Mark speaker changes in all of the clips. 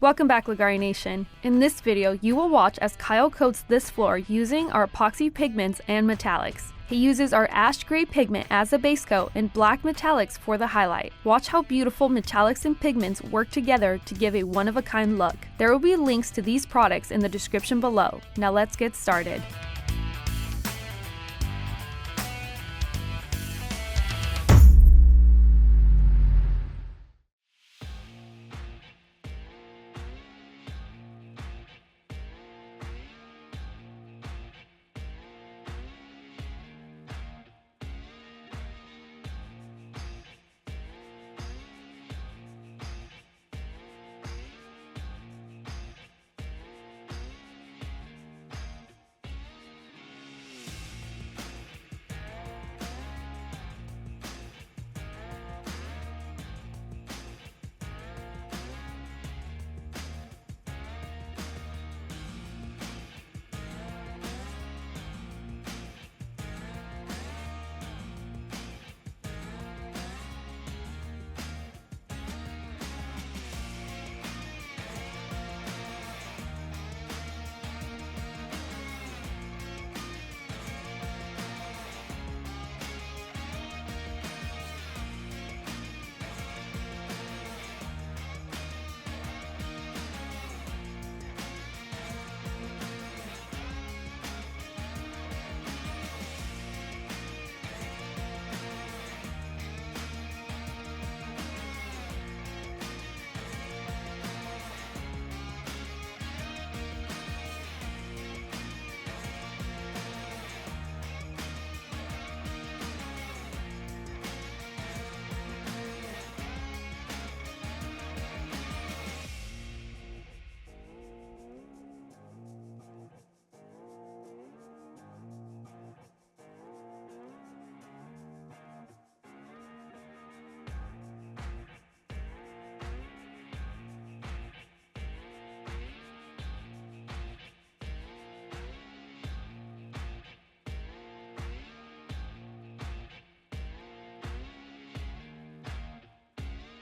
Speaker 1: Welcome back, Leggari Nation. In this video, you will watch as Kyle coats this floor using our epoxy pigments and metallics. He uses our ash gray pigment as a base coat and black metallics for the highlight. Watch how beautiful metallics and pigments work together to give a one-of-a-kind look. There will be links to these products in the description below. Now let's get started.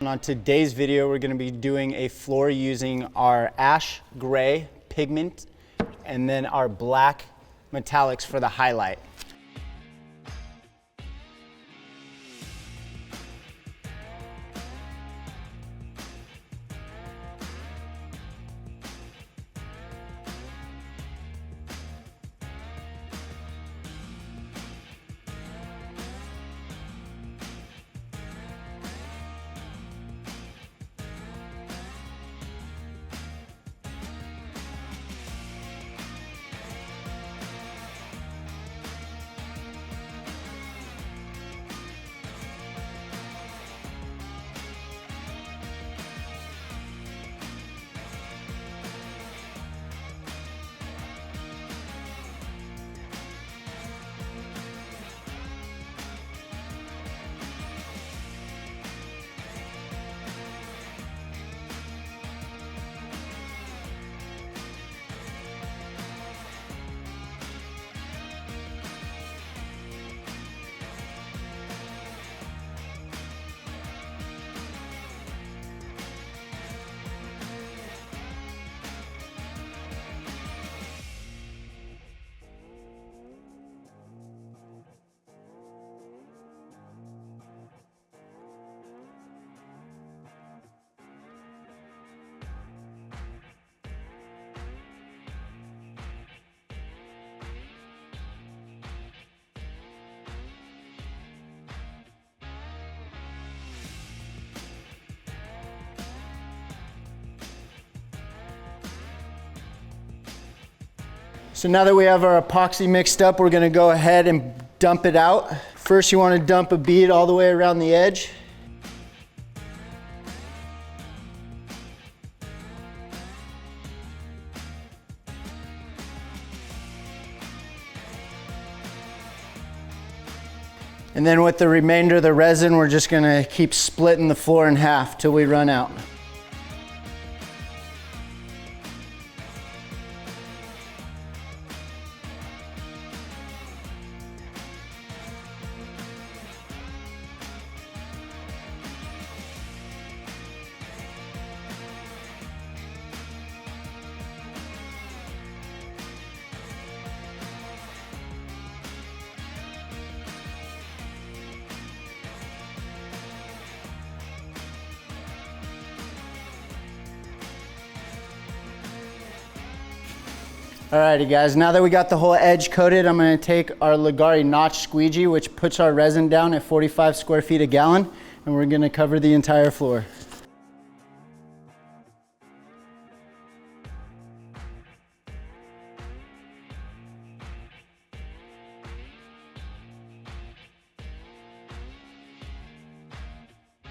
Speaker 2: On today's video, we're going to be doing a floor using our ash gray pigment and then our black metallics for the highlight. So now that we have our epoxy mixed up, we're going to go ahead and dump it out. First, you want to dump a bead all the way around the edge. And then with the remainder of the resin, we're just going to keep splitting the floor in half till we run out. Alrighty guys, now that we got the whole edge coated, I'm going to take our Leggari notch squeegee, which puts our resin down at 45 square feet a gallon, and we're going to cover the entire floor.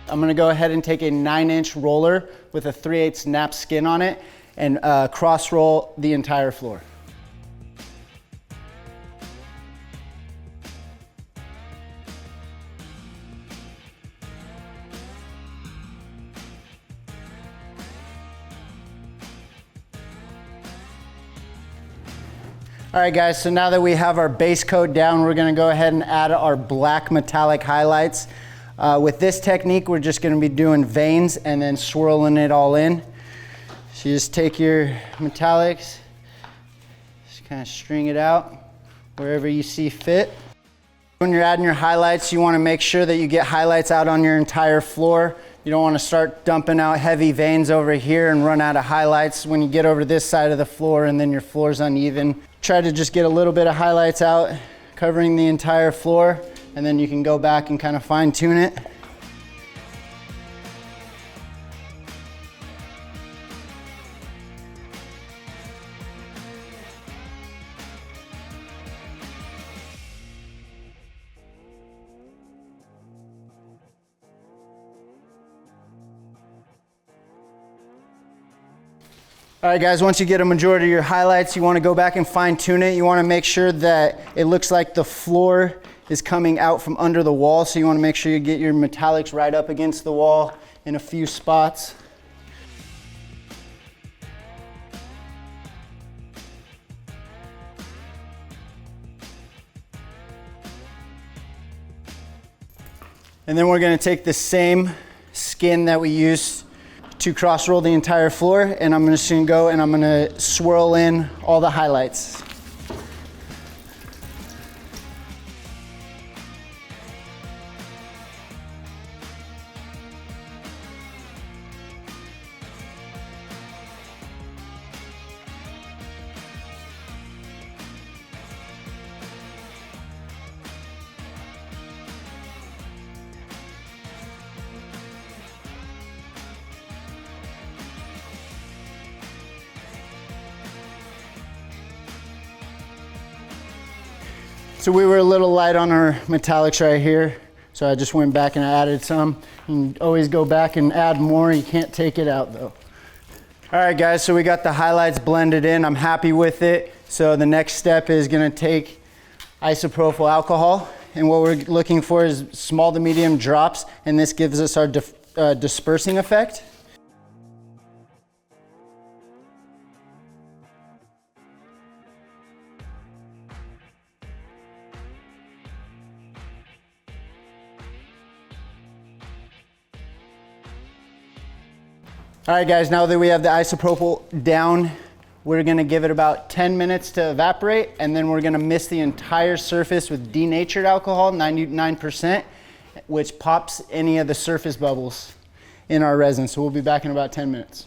Speaker 2: I'm going to go ahead and take a 9-inch roller with a 3/8 nap skin on it and cross roll the entire floor. All right guys, so now that we have our base coat down, we're going to go ahead and add our black metallic highlights. With this technique, we're just going to be doing veins and then swirling it all in. So you just take your metallics, just kind of string it out wherever you see fit. When you're adding your highlights, you want to make sure that you get highlights out on your entire floor. You don't want to start dumping out heavy veins over here and run out of highlights when you get over this side of the floor and then your floor's uneven. Try to just get a little bit of highlights out, covering the entire floor, and then you can go back and kind of fine tune it. All right guys, once you get a majority of your highlights, you want to go back and fine tune it. You want to make sure that it looks like the floor is coming out from under the wall. So you want to make sure you get your metallics right up against the wall in a few spots. And then we're going to take the same skin that we used to cross roll the entire floor, and I'm just going to go and I'm going to swirl in all the highlights. So we were a little light on our metallics right here, so I just went back and I added some. You can always go back and add more. You can't take it out though. All right guys, so we got the highlights blended in. I'm happy with it. So the next step is going to take isopropyl alcohol, and what we're looking for is small to medium drops, and this gives us our dispersing effect. All right guys, now that we have the isopropyl down, we're gonna give it about 10 minutes to evaporate, and then we're gonna mist the entire surface with denatured alcohol, 99%, which pops any of the surface bubbles in our resin. So we'll be back in about 10 minutes.